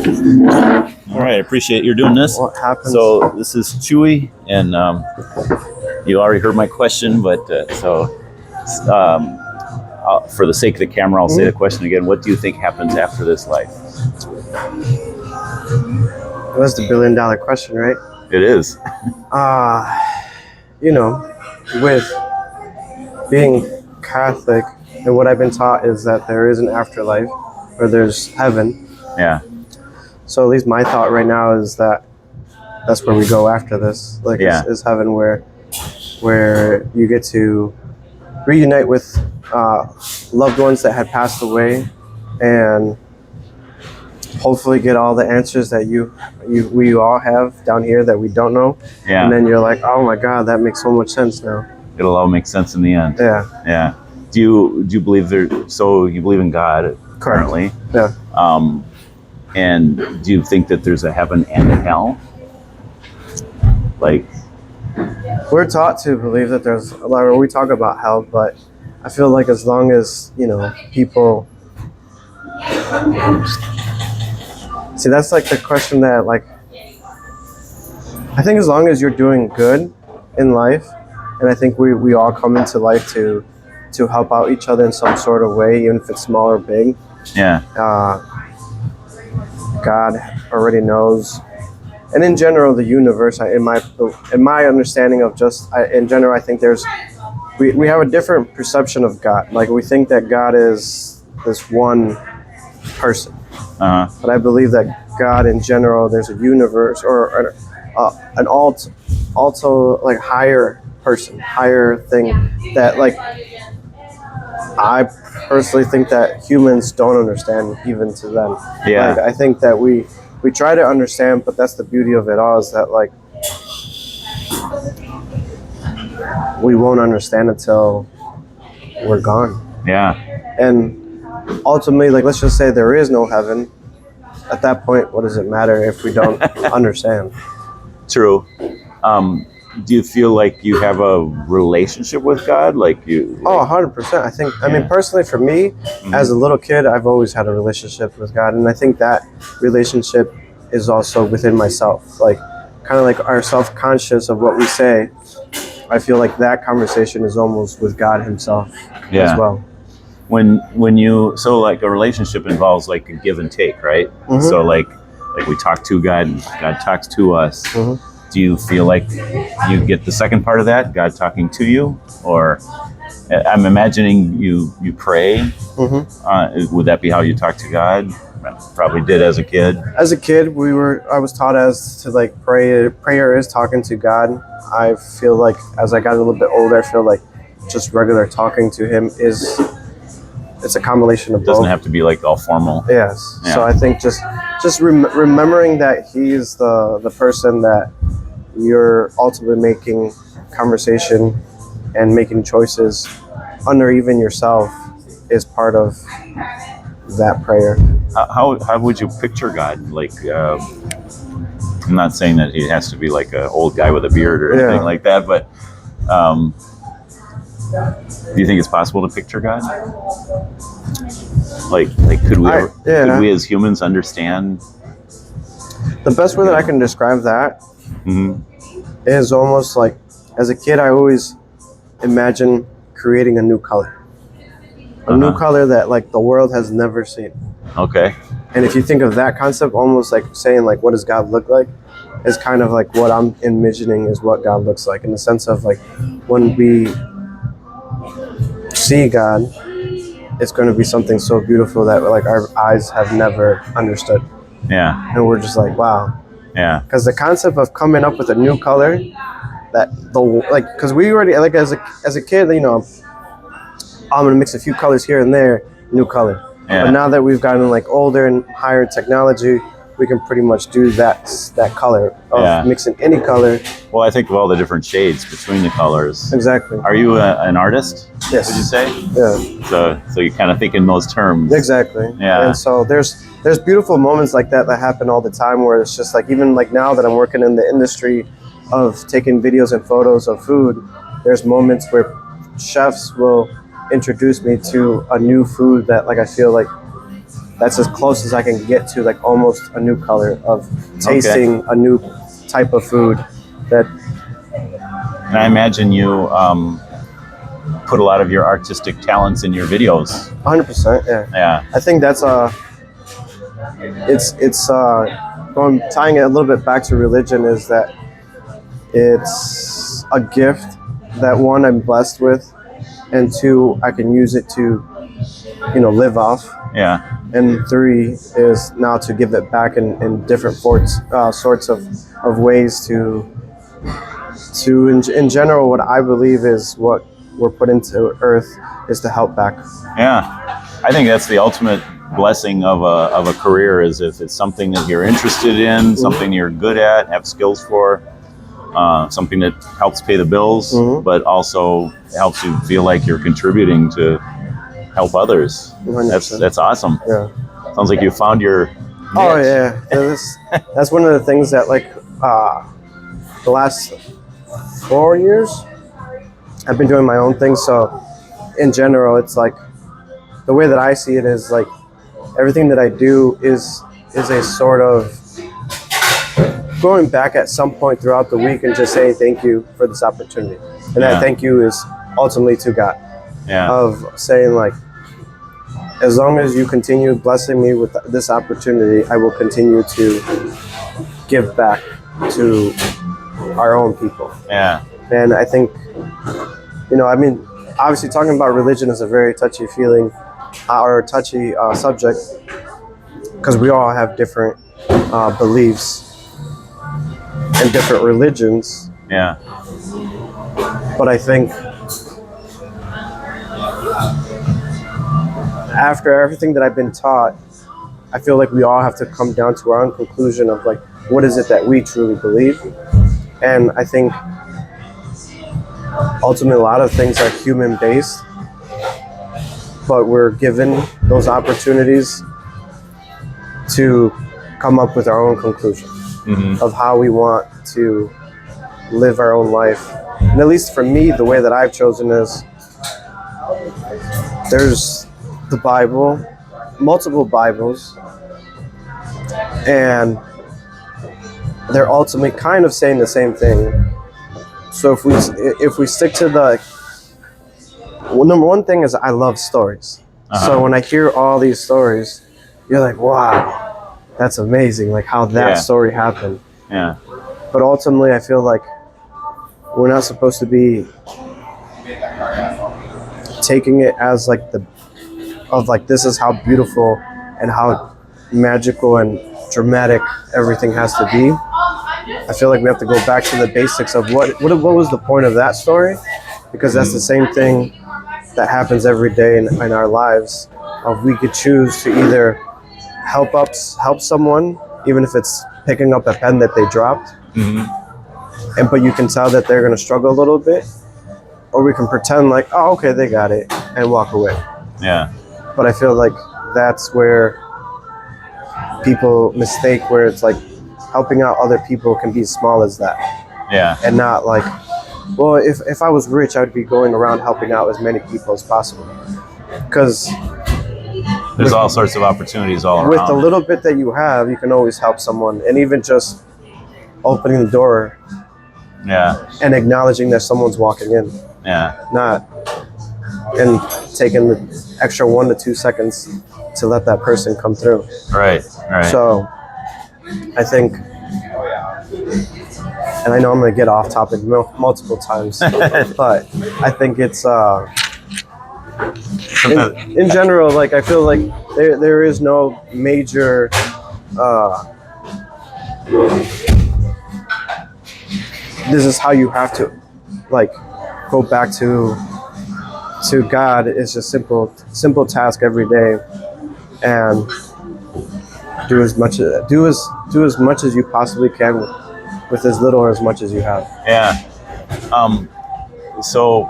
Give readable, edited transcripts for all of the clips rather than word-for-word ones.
All right, I appreciate you doing this. What happens? So this is Chuy, and you already heard my question, but for the sake of the camera, I'll say the question again. What do you think happens after this life? That's the $1 billion question, right? It is. With being Catholic, and what I've been taught is that there is an afterlife, or there's heaven. Yeah. So at least my thought right now is that that's where we go after this. Like, is heaven where you get to reunite with loved ones that had passed away, and hopefully get all the answers that we all have down here that we don't know. Yeah. And then you're like, oh my God, that makes so much sense now. It'll all make sense in the end. Yeah. Yeah. Do you believe so you believe in God currently? Yeah. And do you think that there's a heaven and a hell? Like, we're taught to believe that there's a lot. We talk about hell, but I feel like as long as people see, that's like the question that, like, I think as long as you're doing good in life, and I think we all come into life to help out each other in some sort of way, even if it's small or big. yeah. God already knows, and in general, the universe. In my understanding of in general, I think we have a different perception of God. Like, we think that God is this one person, but I believe that God in general, there's a universe or an also like higher person, higher thing that, like, I personally think that humans don't understand even to them. Yeah. Like, I think that we try to understand, but that's the beauty of it all, is that, like, we won't understand until we're gone. Yeah. And ultimately, like, let's just say there is no heaven. At that point, what does it matter if we don't understand? True. Do you feel like you have a relationship with God? Like you? Oh, 100%. I think. I mean, personally, for me, as a little kid, I've always had a relationship with God, and I think that relationship is also within myself. Like, kind of like our self-conscious of what we say. I feel like that conversation is almost with God Himself as well. When you like a relationship involves like a give and take, right? So like we talk to God and God talks to us. Do you feel like you get the second part of that, God talking to you? Or I'm imagining you pray. Would that be how you talk to God? Probably did as a kid. As a kid, I was taught as to, like, prayer is talking to God. I feel like as I got a little bit older, I feel like just regular talking to Him it's a combination of both. It doesn't have to be like all formal. Yes. Yeah. So I think just remembering that He's the person that you're ultimately making conversation and making choices under, even yourself, is part of that prayer. How would you picture God? Like, I'm not saying that He has to be like an old guy with a beard or anything like that, but do you think it's possible to picture God? Like could we as humans understand? The best way that I can describe that is almost like, as a kid, I always imagine creating a new color. A new color that, like, the world has never seen. Okay. And if you think of that concept, almost like saying, like, what does God look like, is kind of like what I'm envisioning is what God looks like, in the sense of, like, when we see God, it's going to be something so beautiful that, like, our eyes have never understood. Yeah. And we're just like, wow. Yeah. Because the concept of coming up with a new color, because we already, like, as a kid, I'm gonna mix a few colors here and there, new color. Yeah. But now that we've gotten, like, older and higher technology, we can pretty much do that color of mixing any color. Well, I think of all the different shades between the colors. Exactly. Are you an artist? Yes. Would you say? Yeah. So you kind of think in those terms. Exactly. Yeah. And so there's beautiful moments like that happen all the time, where it's just like, even like now that I'm working in the industry of taking videos and photos of food, there's moments where chefs will introduce me to a new food that, like, I feel like that's as close as I can get to like almost a new color of tasting a new type of food. That, and I imagine you put a lot of your artistic talents in your videos. 100%. Yeah. I think that's it's going tying it a little bit back to religion, is that it's a gift that, one, I'm blessed with, and two, I can use it to, live off. Yeah. And three is now to give it back in different sorts of ways to in general, what I believe is what we're put into earth is to help back. Yeah. I think that's the ultimate blessing of a career, is if it's something that you're interested in, something you're good at, have skills for, something that helps pay the bills, but also helps you feel like you're contributing to help others. 100%. That's awesome. Yeah. Sounds like you found your niche. Oh yeah. That's one of the things that, like, the last 4 years I've been doing my own thing. So in general, it's like, the way that I see it is like, everything that I do is a sort of going back at some point throughout the week and just saying thank you for this opportunity. And that thank you is ultimately to God. Yeah. Of saying, like, as long as you continue blessing me with this opportunity, I will continue to give back to our own people. Yeah. And I think, obviously talking about religion is a very touchy feeling, or touchy subject, because we all have different beliefs and different religions. Yeah. But I think after everything that I've been taught, I feel like we all have to come down to our own conclusion of, like, what is it that we truly believe. And I think ultimately a lot of things are human based, but we're given those opportunities to come up with our own conclusion of how we want to live our own life. And at least for me, the way that I've chosen is, there's the Bible, multiple Bibles, and they're ultimately kind of saying the same thing. So if we stick to number one thing is, I love stories. So when I hear all these stories, you're like, wow, that's amazing, like how that story happened. Yeah. But ultimately, I feel like we're not supposed to be taking it as like this is how beautiful and how magical and dramatic everything has to be. I feel like we have to go back to the basics of what was the point of that story, because that's the same thing that happens every day in our lives. We could choose to either help someone, even if it's picking up a pen that they dropped, but you can tell that they're going to struggle a little bit, or we can pretend like, oh, okay, they got it, and walk away. Yeah. But I feel like that's where people mistake, where it's like helping out other people can be as small as that. Yeah. And not like, well, if I was rich, I would be going around helping out as many people as possible. Because there's all sorts of opportunities all around. With the little bit that you have, you can always help someone. And even just opening the door and acknowledging that someone's walking in. And taking the extra 1 to 2 seconds to let that person come through. Right. So I think, and I know I'm going to get off topic multiple times, but I think it's in general, like, I feel like there is no major this is how you have to, like, go back to God. It's just simple task every day, and do as much as you possibly can with as little or as much as you have. Yeah. So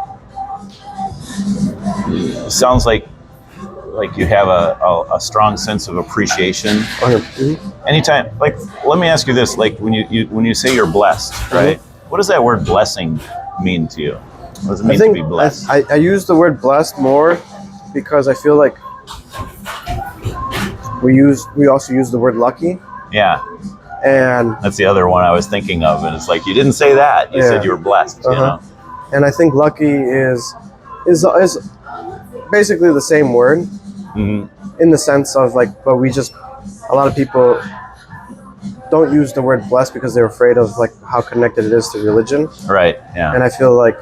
it sounds like you have a strong sense of appreciation. Anytime, like, let me ask you this: like, when you say you're blessed, right? What does that word blessing mean to you? What does it mean to be blessed? I use the word blessed more because I feel like we also use the word lucky, Yeah, and that's the other one I was thinking of, and it's like you didn't say that. You said you were blessed. You know. And I think lucky is basically the same word in the sense of like, but a lot of people don't use the word blessed because they're afraid of like how connected it is to religion. Right. Yeah. And I feel like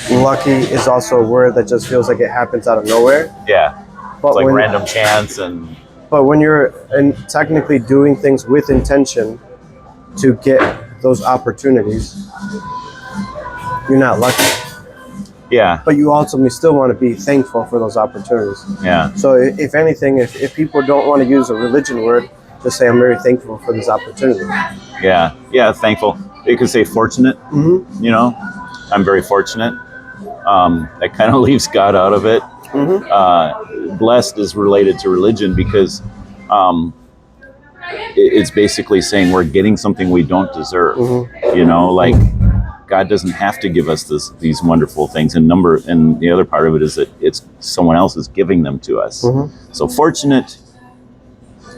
lucky is also a word that just feels like it happens out of nowhere. Yeah. But It's like random chance and. But when you're technically doing things with intention to get those opportunities, you're not lucky. Yeah. But you ultimately still want to be thankful for those opportunities. Yeah. So if anything, if people don't want to use a religion word, just say I'm very thankful for this opportunity. Yeah. Yeah. Thankful. You could say fortunate. Mm-hmm. You know, I'm very fortunate. That kind of leaves God out of it. Mm-hmm. Blessed is related to religion because it's basically saying we're getting something we don't deserve. Mm-hmm. You know, like God doesn't have to give us these wonderful things. And the other part of it is that it's someone else is giving them to us. Mm-hmm. So fortunate,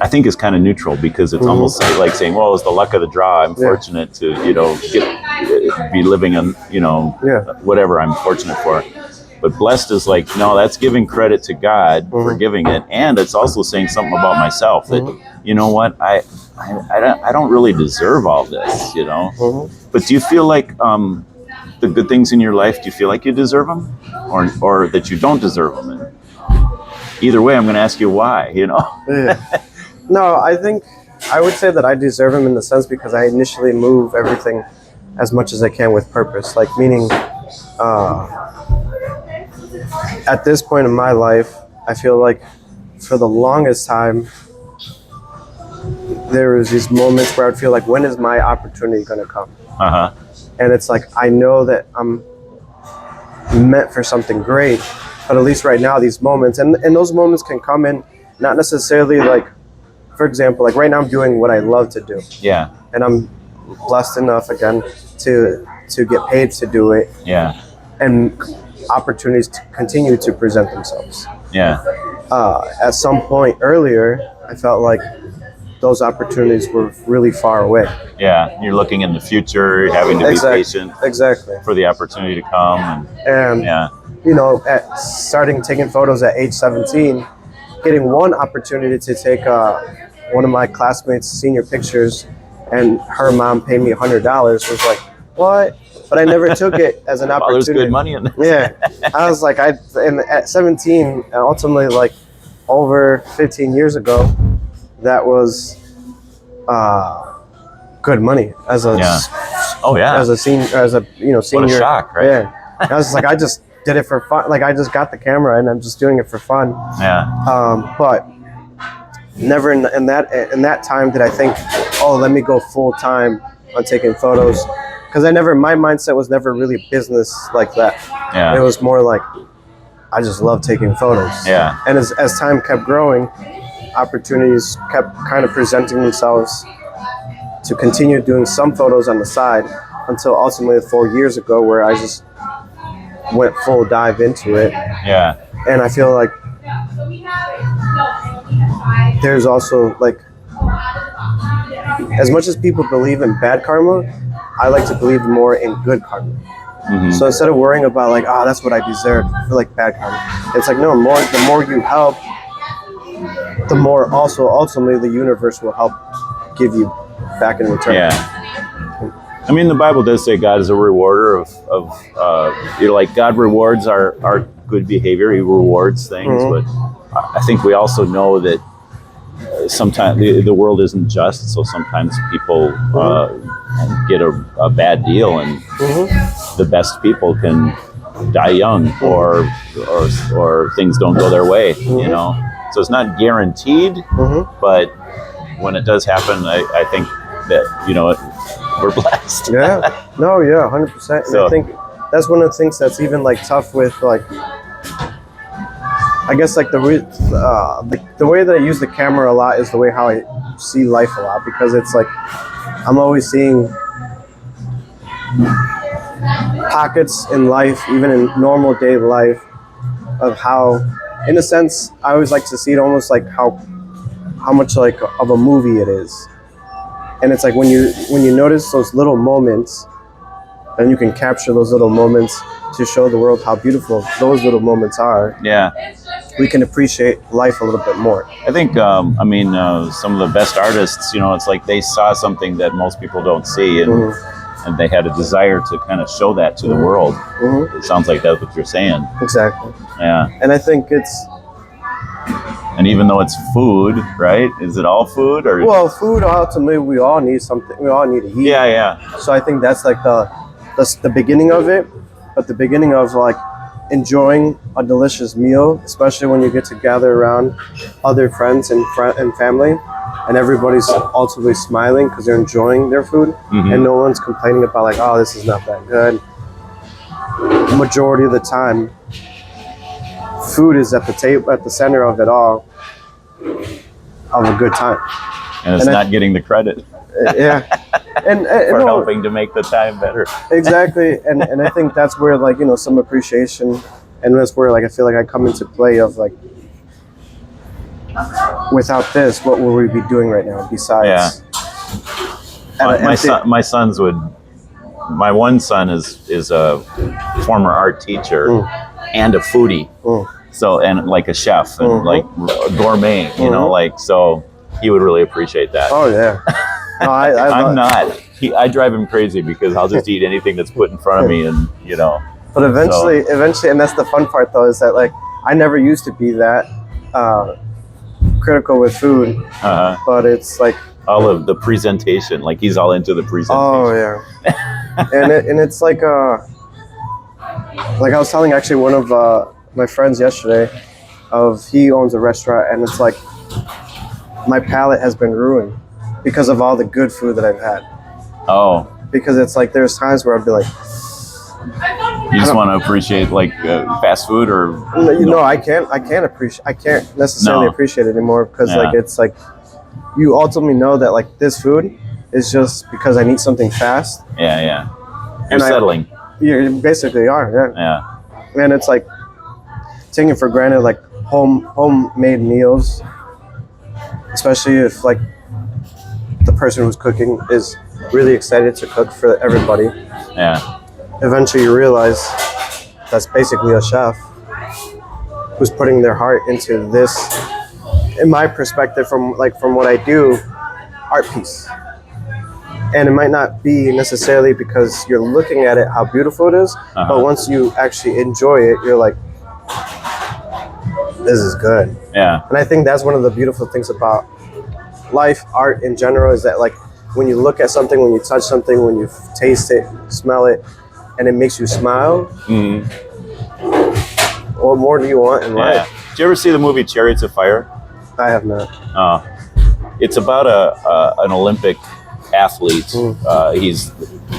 I think, is kind of neutral because it's almost like saying, well, it's the luck of the draw. I'm fortunate to, be living in, whatever I'm fortunate for. But blessed is like, no, that's giving credit to God for giving it. And it's also saying something about myself that, you know what, I don't really deserve all this, you know. But do you feel like the good things in your life, do you feel like you deserve them or that you don't deserve them? And either way, I'm going to ask you why, you know. No, I would say that I deserve them in the sense because I initially move everything as much as I can with purpose. Like meaning, at this point in my life, I feel like for the longest time, there was these moments where I'd feel like, when is my opportunity going to come? And it's like, I know that I'm meant for something great, but at least right now, these moments, and those moments can come in, not necessarily like, for example, like right now I'm doing what I love to do. Yeah. And I'm blessed enough again to get paid to do it. Yeah. And opportunities to continue to present themselves. Yeah. At some point earlier, I felt like those opportunities were really far away. Yeah. You're looking in the future, you're having to be patient for the opportunity to come. And at starting taking photos at age 17, getting one opportunity to take one of my classmates' senior pictures and her mom paid me $100 was like, what? But I never took it as an opportunity. There's good money in there. Yeah. I was like, at 17, ultimately, like over 15 years ago, that was good money as a as a senior, senior. What a shock, right? Yeah. I was like, I just did it for fun. Like I just got the camera and I'm just doing it for fun. Yeah. But never in that time did I think, oh, let me go full time on taking photos. Because my mindset was never really business like that. Yeah. It was more like, I just love taking photos. Yeah. And as time kept growing, opportunities kept kind of presenting themselves to continue doing some photos on the side until ultimately 4 years ago where I just went full dive into it. Yeah. And I feel like there's also like, as much as people believe in bad karma, I like to believe more in good karma. So instead of worrying about like, that's what I deserve, I feel like bad karma. It's like, no, the more you help, the more also ultimately the universe will help give you back in return. Yeah. I mean, the Bible does say God is a rewarder of like God rewards our good behavior. He rewards things, but I think we also know that sometimes the world isn't just, so sometimes people get a bad deal, and the best people can die young, or things don't go their way. You know, so it's not guaranteed, but when it does happen, I think that we're blessed. Yeah. No. Yeah. 100%. And I think that's one of the things that's even like tough with like, I guess like the way that I use the camera a lot is the way how I see life a lot, because it's like I'm always seeing pockets in life, even in normal day life, of how in a sense, I always like to see it almost like how much like of a movie it is. And it's like when you notice those little moments, and you can capture those little moments to show the world how beautiful those little moments are. Yeah. We can appreciate life a little bit more. I think, some of the best artists, it's like they saw something that most people don't see, and they had a desire to kind of show that to the world. It sounds like that's what you're saying. Exactly. Yeah. And I think and even though it's food, right? Is it all food or? Well, food ultimately we all need something. We all need to eat. Yeah, yeah. So I think that's like the beginning of it, but the beginning of like enjoying a delicious meal, especially when you get to gather around other friends and family, and everybody's ultimately smiling because they're enjoying their food, and no one's complaining about like, oh, this is not that good. Majority of the time, food is at the center of it all, of a good time, and it's not getting the credit. Yeah. And for helping to make the time better. Exactly. And I think that's where like, some appreciation, and that's where like I feel like I come into play of like, without this, what would we be doing right now besides? Yeah. My one son is a former art teacher and a foodie. So, and like a chef and like a gourmet, so he would really appreciate that. Oh yeah. No, I'm not. I drive him crazy because I'll just eat anything that's put in front of me, and But eventually, and that's the fun part though, is that like I never used to be that critical with food, but it's like all of the presentation. Like he's all into the presentation. Oh yeah, and it's like I was telling actually one of my friends yesterday, he owns a restaurant, and it's like my palate has been ruined because of all the good food that I've had. Oh. Because it's like there's times where I'd be like, you just want to appreciate like fast food, or I can't necessarily appreciate it anymore because like it's like you ultimately know that like this food is just because I need something fast. Yeah. You're settling. You basically are. Yeah. And it's like taking for granted like homemade meals, especially if like the person who's cooking is really excited to cook for everybody. Yeah. Eventually you realize that's basically a chef who's putting their heart into this, in my perspective, from what I do, art piece. And it might not be necessarily because you're looking at it how beautiful it is, but once you actually enjoy it, you're like, this is good. Yeah. And I think that's one of the beautiful things about life, art in general, is that like when you look at something, when you touch something, when you taste it, smell it, and it makes you smile, what more do you want in life? Did you ever see the movie Chariots of Fire? I have not. It's about an Olympic athlete. He's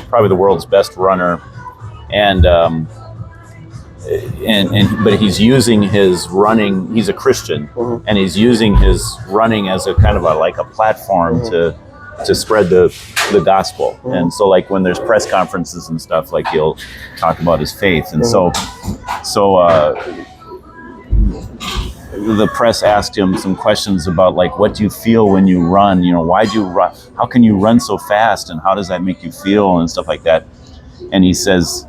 probably the world's best runner, but he's using his running. He's a Christian, and he's using his running as a kind of a platform to spread the gospel. And so like when there's press conferences and stuff, like he'll talk about his faith. And so the press asked him some questions about like, what do you feel when you run? Why do you run? How can you run so fast? And how does that make you feel? And stuff like that. And he says,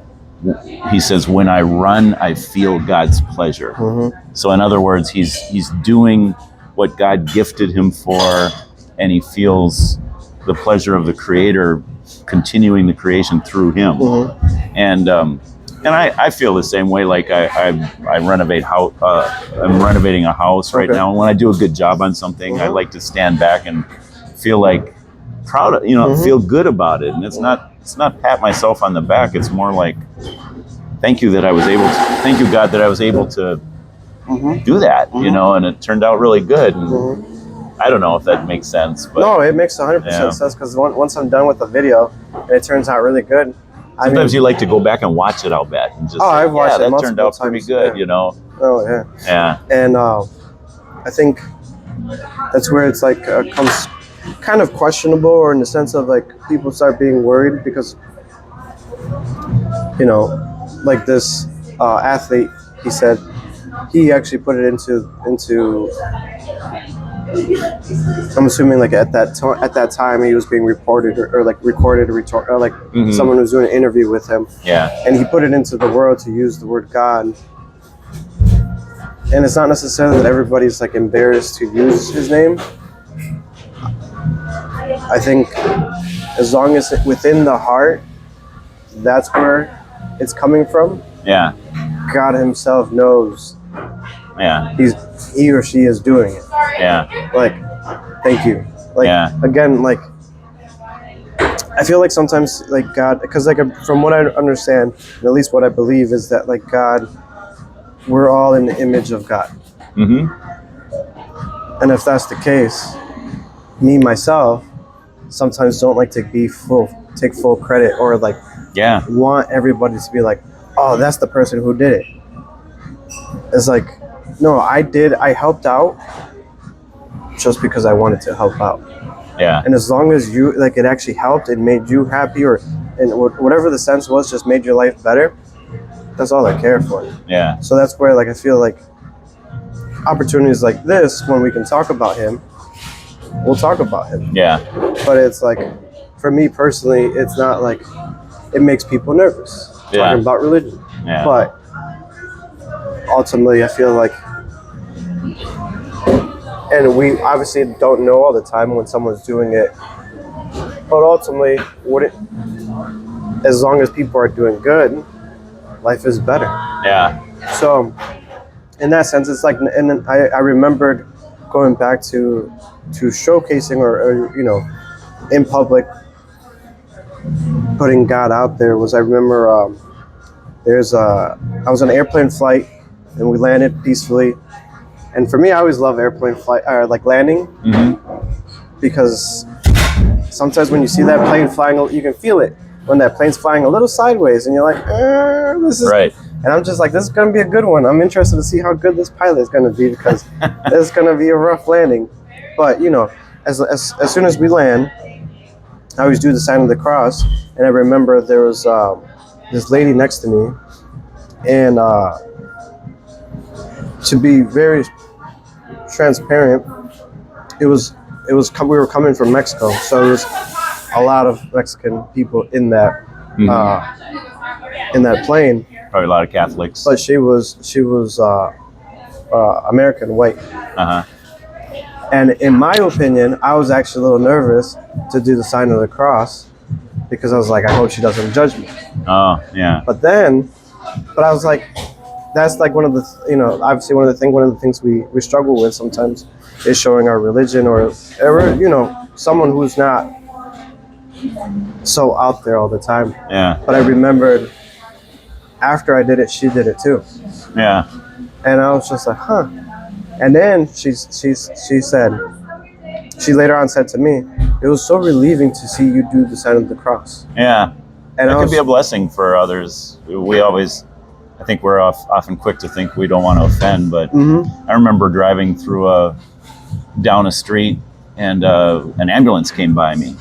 when I run, I feel God's pleasure. So in other words, he's doing what God gifted him for, and he feels the pleasure of the Creator continuing the creation through him. And I feel the same way. Like I renovate house. I'm renovating a house right now, and when I do a good job on something, I like to stand back and feel like proud of, feel good about it. And it's not pat myself on the back. It's more like, thank you God that I was able to do that, and it turned out really good. And I don't know if that makes sense, but no, it makes 100% sense, because once I'm done with the video and it turns out really good. Sometimes you like to go back and watch it, I'll bet, and just I've watched it that turned out times, pretty good, Oh yeah. Yeah. And I think that's where it's like comes kind of questionable, or in the sense of like people start being worried because like this athlete, he said he actually put it into. I'm assuming like at that time he was being reported or like recorded or like someone was doing an interview with him. Yeah. And he put it into the world to use the word God. And it's not necessarily that everybody's like embarrassed to use his name. I think as long as within the heart, that's where it's coming from. Yeah. God himself knows. Yeah. He or she is doing it. Yeah. Like, thank you. Like, again, like, I feel like sometimes, like, God, because, like, from what I understand, and at least what I believe, is that, like, God, we're all in the image of God. Mm-hmm. And if that's the case, me, myself, sometimes don't like to take full credit or, like, want everybody to be like, oh, that's the person who did it. It's like, no, I helped out just because I wanted to help out. Yeah. And as long as you, like, it actually helped and made you happy and whatever the sense was, just made your life better, that's all I care for. Yeah. So that's where, like, I feel like opportunities like this, when we can talk about him, we'll talk about him. Yeah. But it's like, for me personally, it's not like it makes people nervous talking about religion. Yeah. But ultimately, I feel like, and we obviously don't know all the time when someone's doing it, but ultimately, as long as people are doing good, life is better. Yeah. So, in that sense, it's like, and then I remembered going back to showcasing or you know, in public, putting God out there. I remember I was on an airplane flight and we landed peacefully. And for me, I always love airplane flight, or like landing, because sometimes when you see that plane flying, you can feel it when that plane's flying a little sideways, and you're like, this is right. And I'm just like, this is gonna be a good one. I'm interested to see how good this pilot is gonna be, because it's gonna be a rough landing. But you know, as soon as we land, I always do the sign of the cross, and I remember there was this lady next to me, and to be very transparent, we were coming from Mexico, so there was a lot of Mexican people in that plane. Probably a lot of Catholics. But she was American white. And in my opinion, I was actually a little nervous to do the sign of the cross, because I was like, I hope she doesn't judge me. Oh, yeah. But I was like, that's like one of the, obviously one of the things we struggle with sometimes is showing our religion, or someone who's not so out there all the time. Yeah. But I remembered after I did it, she did it too. Yeah. And I was just like, huh. And then she later on said to me, it was so relieving to see you do the sign of the cross. Yeah. And it could be a blessing for others. I think we're often quick to think we don't want to offend, but I remember driving down a street, and an ambulance came by me.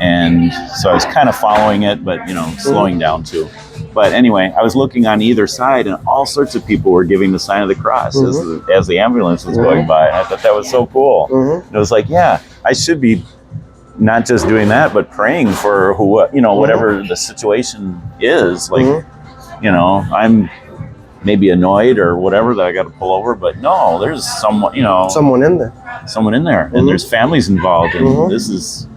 And so I was kind of following it, but slowing down too. But anyway, I was looking on either side, and all sorts of people were giving the sign of the cross as the ambulance was going by. And I thought that was so cool. And it was like, yeah, I should be not just doing that, but praying for whatever the situation is. Like, I'm maybe annoyed or whatever that I got to pull over, but no, there's someone in there, and there's families involved, and this is,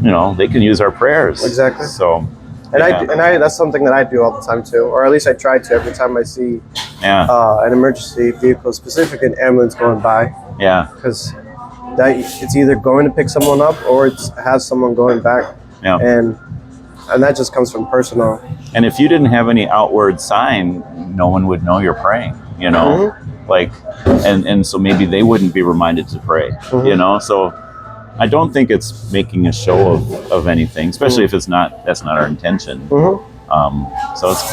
they can use our prayers. Exactly. So, and I that's something that I do all the time too, or at least I try to every time I see an emergency vehicle, specific an ambulance going by. Yeah. Because it's either going to pick someone up or it has someone going back. Yeah. And that just comes from personal. And if you didn't have any outward sign, no one would know you're praying, like, and so maybe they wouldn't be reminded to pray, so I don't think it's making a show of anything, especially if that's not our intention. So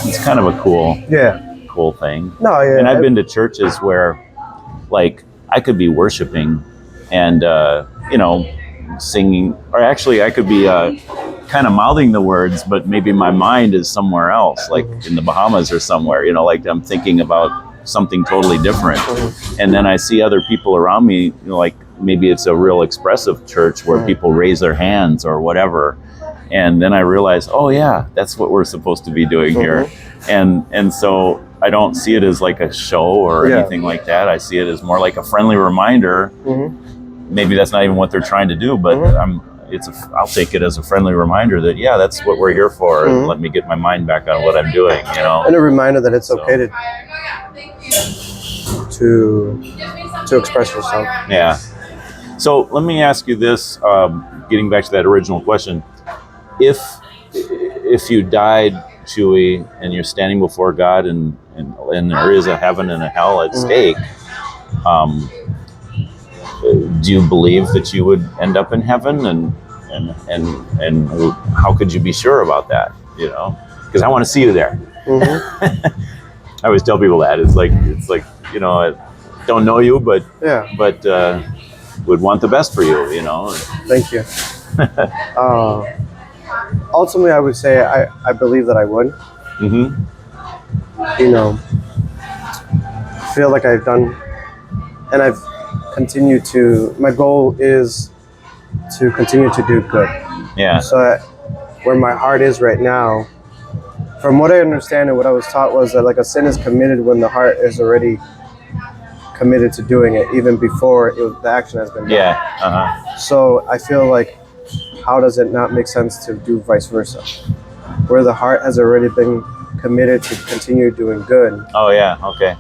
it's kind of a cool thing. No, yeah. And I've been to churches where, like, I could be worshiping and, singing, or actually I could be, kind of mouthing the words, but maybe my mind is somewhere else, like in the Bahamas or somewhere, like I'm thinking about something totally different. And then I see other people around me, you know, like maybe it's a real expressive church where people raise their hands or whatever. And then I realize, oh yeah, that's what we're supposed to be doing here. And so I don't see it as like a show or anything like that. I see it as more like a friendly reminder. Maybe that's not even what they're trying to do, but I'll take it as a friendly reminder that, yeah, that's what we're here for. And let me get my mind back on what I'm doing, you know. And a reminder that it's okay to express yourself. Yeah. So let me ask you this, getting back to that original question. If you died, Chuy, and you're standing before God and there is a heaven and a hell at stake, do you believe that you would end up in heaven, and how could you be sure about that? You know, because I want to see you there. I always tell people that it's like you know, I don't know you, but would want the best for you. You know. Thank you. Ultimately, I would say I believe that I would. You know, feel like I've done, and I've continued to. My goal is to continue to do good. Yeah. So where my heart is right now, from what I understand and what I was taught, was that like a sin is committed when the heart is already committed to doing it, even before the action has been done. Yeah. So I feel like, how does it not make sense to do vice versa? Where the heart has already been committed to continue doing good. Oh yeah, okay.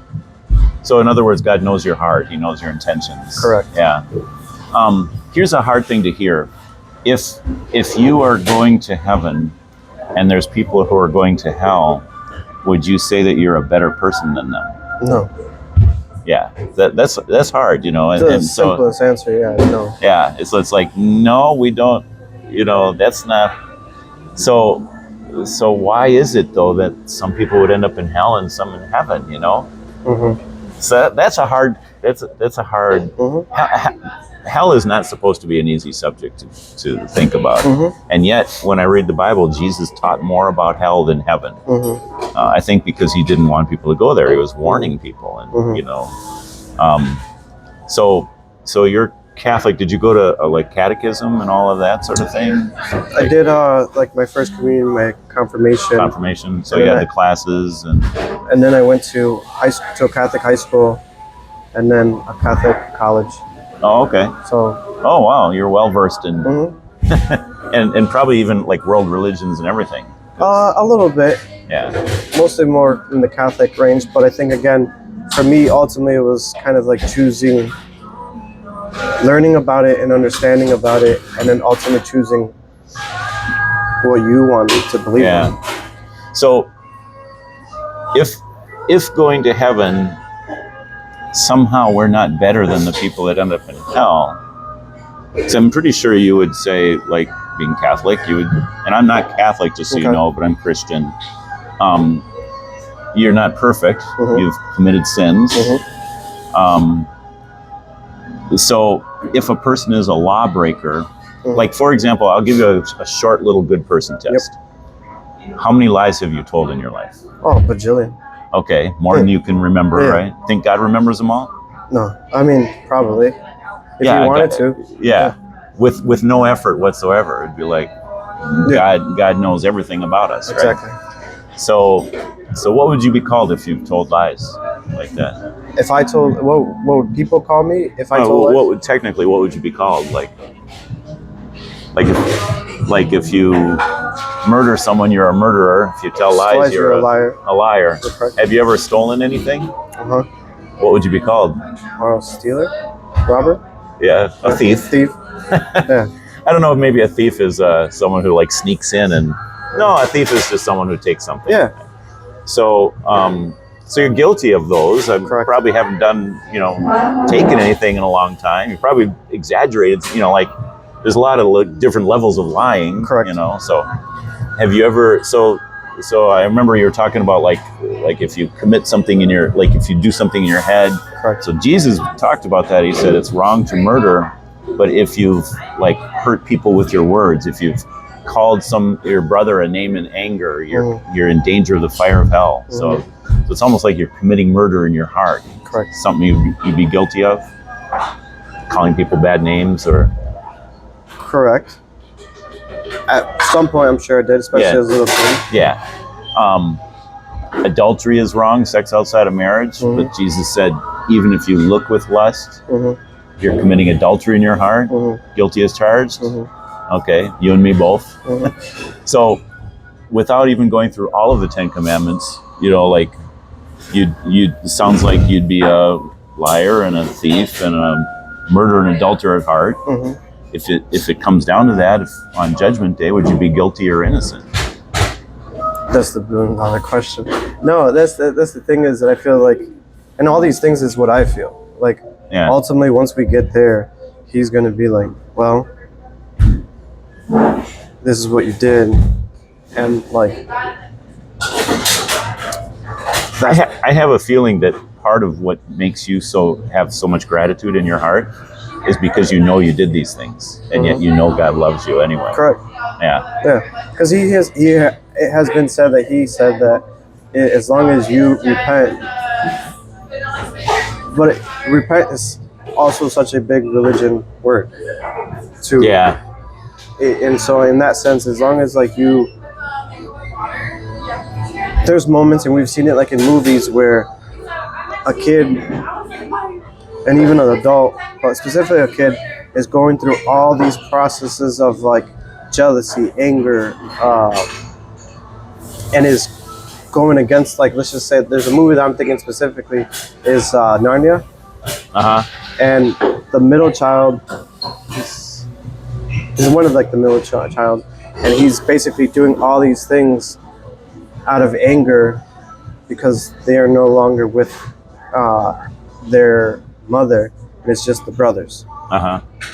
So in other words, God knows your heart. He knows your intentions. Correct. Yeah. Here's a hard thing to hear. If you are going to heaven and there's people who are going to hell, would you say that you're a better person than them? No. Yeah, that's hard, you know. It's the simplest answer, yeah, no. Yeah, it's like, no, we don't, you know, that's not. So why is it though that some people would end up in hell and some in heaven, you know? So that's a hard. Hell is not supposed to be an easy subject to think about, and yet when I read the Bible, Jesus taught more about hell than heaven. I think because he didn't want people to go there. He was warning people, and you know. So you're Catholic. Did you go to like catechism and all of that sort of thing? I did like my first communion, my confirmation. Confirmation. So you had the classes, and then I went to a Catholic high school, and then a Catholic college. Oh, okay. So. Oh, wow. You're well versed in, and probably even like world religions and everything. A little bit. Yeah. Mostly more in the Catholic range, but I think again, for me, ultimately, it was kind of like choosing, learning about it and understanding about it, and then ultimately choosing what you want to believe in. So, if going to heaven, somehow we're not better than the people that end up in hell. So I'm pretty sure you would say, like being Catholic, you would, and I'm not Catholic, just so you know, but I'm Christian. You're not perfect. You've committed sins. So if a person is a lawbreaker, like for example, I'll give you a short little good person test. How many lies have you told in your life? Oh, bajillion. Okay, more than you can remember, right? Think God remembers them all? No, I mean, probably. If you wanted to. Yeah. With no effort whatsoever. It'd be like, God knows everything about us, right? Exactly. So what would you be called if you've told lies like that? If I told, what would people call me if I told lies? What would you be called? Like if you murder someone, you're a murderer. If you tell lies, you're a liar. A liar. Have you ever stolen anything? What would you be called? Stealer? Robber? Yeah, a thief. Thief. Yeah. I don't know if maybe a thief is someone who like sneaks in and... No, a thief is just someone who takes something. Yeah. So you're guilty of those. I probably haven't done, taken anything in a long time. You probably exaggerated, like there's a lot of different levels of lying. Correct. So have you ever, so I remember you were talking about like if you commit something if you do something in your head. Correct. So Jesus talked about that. He said it's wrong to murder, but if you've hurt people with your words, if you've called your brother a name in anger, you're in danger of the fire of hell. So So it's almost like you're committing murder in your heart. Correct. Something you'd be guilty of, calling people bad names, or correct. At some point, I'm sure I did, especially as a little kid. Yeah. Adultery is wrong, sex outside of marriage, but Jesus said, even if you look with lust, you're committing adultery in your heart, guilty as charged. Okay, you and me both. So without even going through all of the 10 Commandments, you know, like you'd sounds like you'd be a liar and a thief and a murderer and adulterer at heart. If it comes down to that, if on Judgment Day, would you be guilty or innocent? That's the $1 question. No, that's the thing is that I feel like, and all these things is what I feel. Like, ultimately, once we get there, he's going to be like, well, this is what you did. And like, I have a feeling that part of what makes you have so much gratitude in your heart is because you know you did these things, and yet you know God loves you anyway. Correct. Yeah. Because it has been said that he said that as long as you repent, but repent is also such a big religion word. And so in that sense, as long as like you, there's moments, and we've seen it like in movies where a kid and even an adult, but specifically a kid, is going through all these processes of like jealousy, anger, and is going against, like, let's just say there's a movie that I'm thinking specifically is Narnia. And the middle child is one of like the middle child, and he's basically doing all these things out of anger because they are no longer with their mother, and it's just the brothers.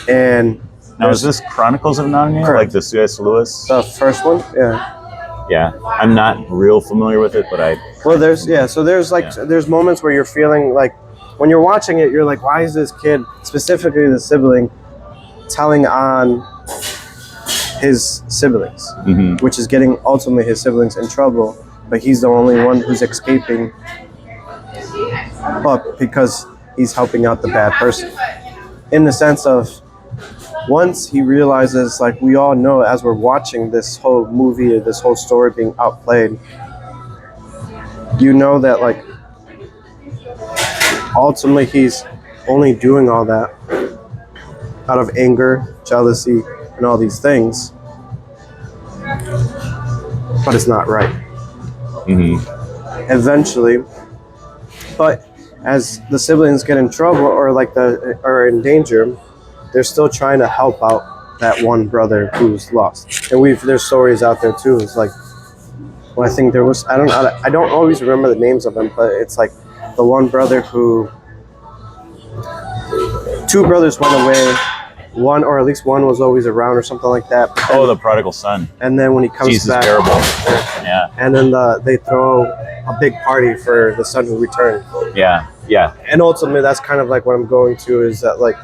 And now, is this Chronicles of Narnia? Correct. Like the C.S. Lewis? The first one? Yeah. I'm not real familiar with it, but there's moments where you're feeling like, when you're watching it, you're like, why is this kid, specifically the sibling, telling on his siblings, which is getting ultimately his siblings in trouble, but he's the only one who's escaping, but because he's helping out the bad person. In the sense of, once he realizes, like we all know as we're watching this whole movie, or this whole story being outplayed, you know that like ultimately he's only doing all that out of anger, jealousy, and all these things, but it's not right. Eventually, but as the siblings get in trouble or like are in danger, they're still trying to help out that one brother who's lost. And there's stories out there too. It's like, well, I think there was, I don't always remember the names of them, but it's like the one brother who, two brothers went away, one, or at least one, was always around or something like that. Then, the prodigal son. And then when he comes Jesus back, parable. Yeah. And then they throw a big party for the son who returned. Yeah. And ultimately, that's kind of like what I'm going to, is that like,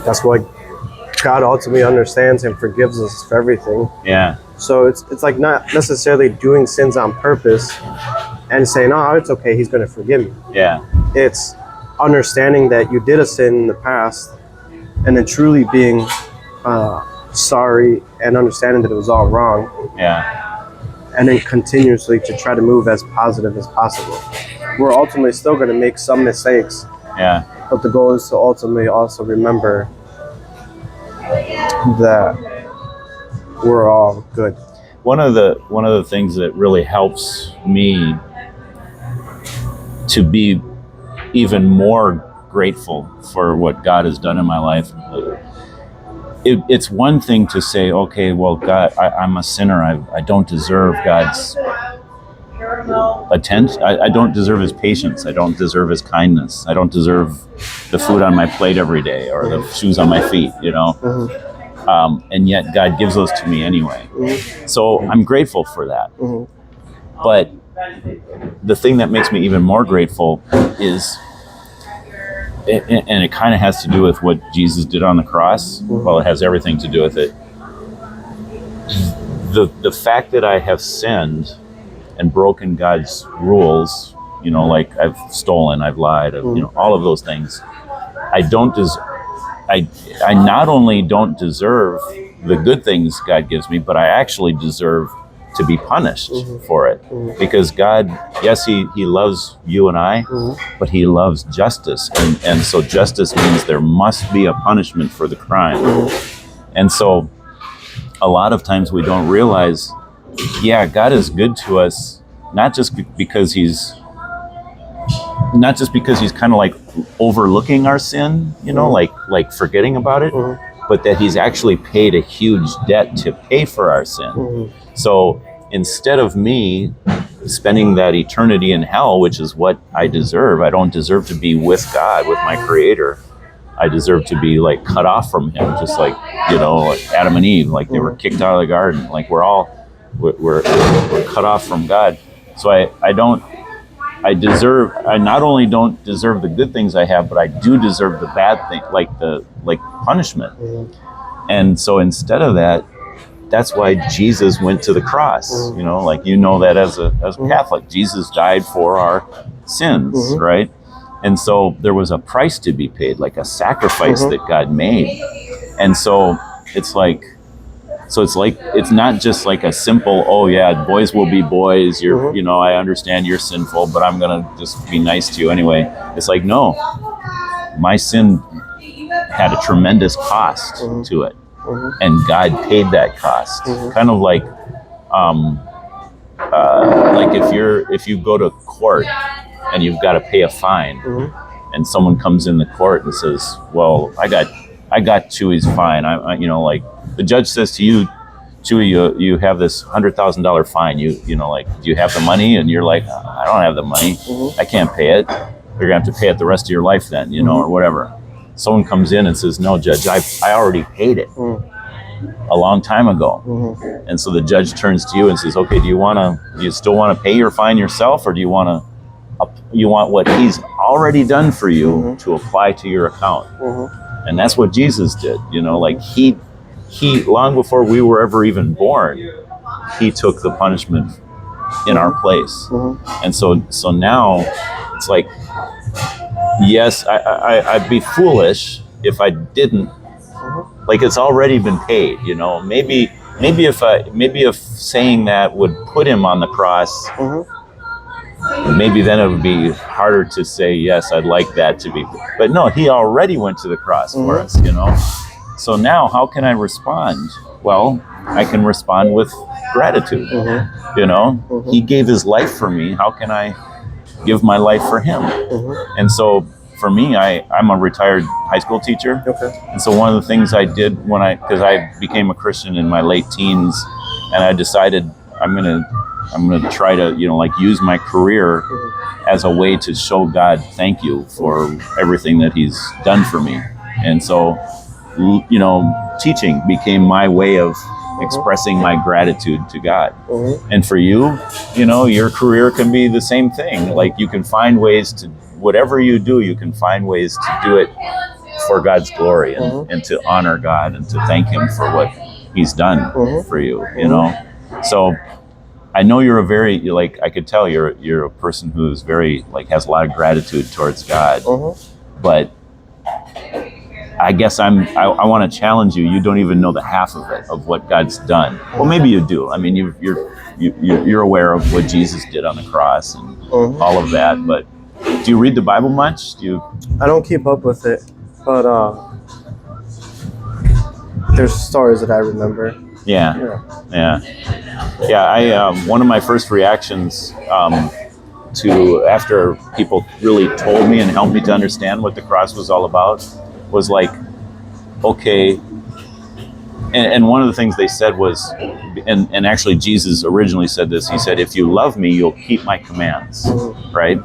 that's why God ultimately understands and forgives us for everything. Yeah. So it's like not necessarily doing sins on purpose and saying, oh, it's okay, he's going to forgive me. Yeah. It's understanding that you did a sin in the past, and then truly being sorry and understanding that it was all wrong. Yeah. And then continuously to try to move as positive as possible. We're ultimately still going to make some mistakes. Yeah. But the goal is to ultimately also remember that we're all good. One of the things that really helps me to be even more grateful for what God has done in my life, it's one thing to say, okay, well, God, I'm a sinner. I don't deserve God's attention. I don't deserve his patience. I don't deserve his kindness. I don't deserve the food on my plate every day or the shoes on my feet, you know? And yet God gives those to me anyway. So I'm grateful for that. But the thing that makes me even more grateful is, and it kind of has to do with what Jesus did on the cross. Well, it has everything to do with it. The fact that I have sinned and broken God's rules, you know, like I've stolen, I've lied, you know, all of those things, I not only don't deserve the good things God gives me, but I actually deserve to be punished for it. Because God, yes, he loves you and I, but he loves justice. And so justice means there must be a punishment for the crime. And so a lot of times we don't realize, yeah, God is good to us, not just because he's kind of like overlooking our sin, you know, like forgetting about it, but that he's actually paid a huge debt to pay for our sin. So instead of me spending that eternity in hell, which is what I deserve, I don't deserve to be with God, with my Creator. I deserve to be like cut off from him, just like, you know, like Adam and Eve, like they were kicked out of the garden. Like we're cut off from God. So I not only don't deserve the good things I have, but I do deserve the bad thing, like punishment. And so instead of that, that's why Jesus went to the cross. You know, like, you know, that as a Catholic, Jesus died for our sins, right? And so there was a price to be paid, like a sacrifice that God made. And so it's not just like a simple, oh yeah, boys will be boys. You're, you know, I understand you're sinful, but I'm going to just be nice to you anyway. It's like, no, my sin had a tremendous cost to it. And God paid that cost. Kind of like if you go to court and you've got to pay a fine, and someone comes in the court and says, well, I got Chuy's fine. I you know, like the judge says to you, Chuy, you have this $100,000 fine. You know, like, do you have the money? And you're like, I don't have the money. I can't pay it. You're gonna have to pay it the rest of your life then, you know, or whatever. Someone comes in and says, no, judge, I already paid it a long time ago. And so the judge turns to you and says, okay, do you still want to pay your fine yourself, or do you want what he's already done for you to apply to your account? And that's what Jesus did. You know, like he long before we were ever even born, he took the punishment in our place. And so now it's like, yes, I'd be foolish if I didn't. Like, it's already been paid, you know. Maybe if saying that would put him on the cross, maybe then it would be harder to say, yes, I'd like that to be. But no, he already went to the cross for us, you know. So now how can I respond? Well, I can respond with gratitude. You know, he gave his life for me. How can I give my life for him? And so for me, I'm a retired high school teacher. And so one of the things I did because I became a Christian in my late teens, and I decided I'm gonna try to, you know, like, use my career as a way to show God thank you for everything that he's done for me. And so, you know, teaching became my way of expressing my gratitude to God. And for you, you know, your career can be the same thing. Like, you can find ways to, whatever you do, you can find ways to do it for God's glory and to honor God and to thank him for what he's done for you, you know? So I know you're I could tell you're a person who's very, like, has a lot of gratitude towards God, but I guess I want to challenge you. You don't even know the half of it, of what God's done. Well, maybe you do. I mean, you're aware of what Jesus did on the cross and all of that, but do you read the Bible much? I don't keep up with it, but there's stories that I remember. Yeah. One of my first reactions to, after people really told me and helped me to understand what the cross was all about, was like, okay. And one of the things they said was, and actually Jesus originally said this, he said, if you love me, you'll keep my commands, right?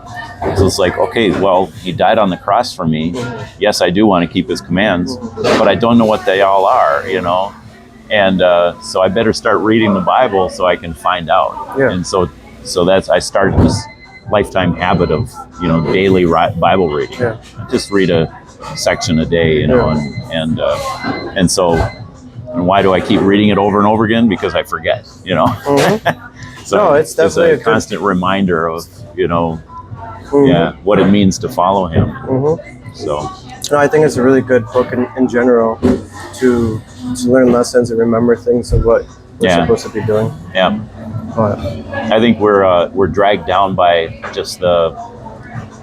So it's like, okay, well, he died on the cross for me. Yes, I do want to keep his commands, but I don't know what they all are, you know? And so I better start reading the Bible so I can find out. And so I started this lifetime habit of, you know, daily Bible reading. I just read a section a day, you know, and why do I keep reading it over and over again? Because I forget, you know. So No, it's definitely a constant reminder of, what it means to follow him. So No, I think it's a really good book in general to learn lessons and remember things of what we're supposed to be doing. Yeah. But I think we're dragged down by just the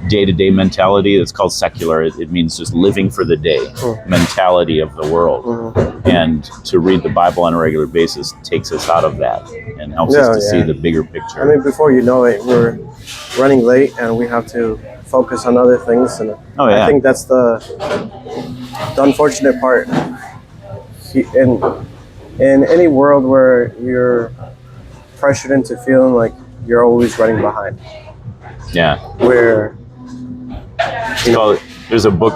day-to-day mentality that's called secular. It means just living for the day mentality of the world. And to read the Bible on a regular basis takes us out of that and helps us to see the bigger picture. I mean, before you know it, we're running late and we have to focus on other things. And I think that's the unfortunate part. In any world where you're pressured into feeling like you're always running behind. Yeah. Where there's a book.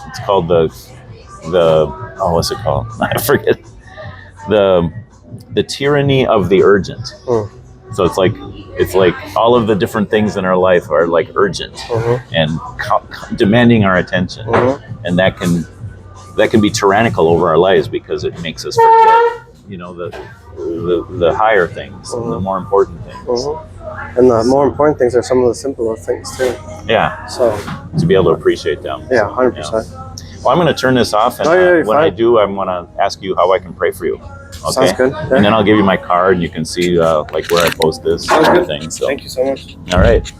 It's called the what's it called? I forget. The Tyranny of the Urgent. So it's like all of the different things in our life are like urgent and demanding our attention, and that can be tyrannical over our lives because it makes us forget, the higher things and the more important things. And the more important things are some of the simpler things too. Yeah. So to be able to appreciate them. Yeah, 100%. Well, I'm going to turn this off, and when I do, I'm going to ask you how I can pray for you. Okay? Sounds good. Yeah. And then I'll give you my card, and you can see like where I post this Sounds kind good. of thing. So Thank you so much. all right.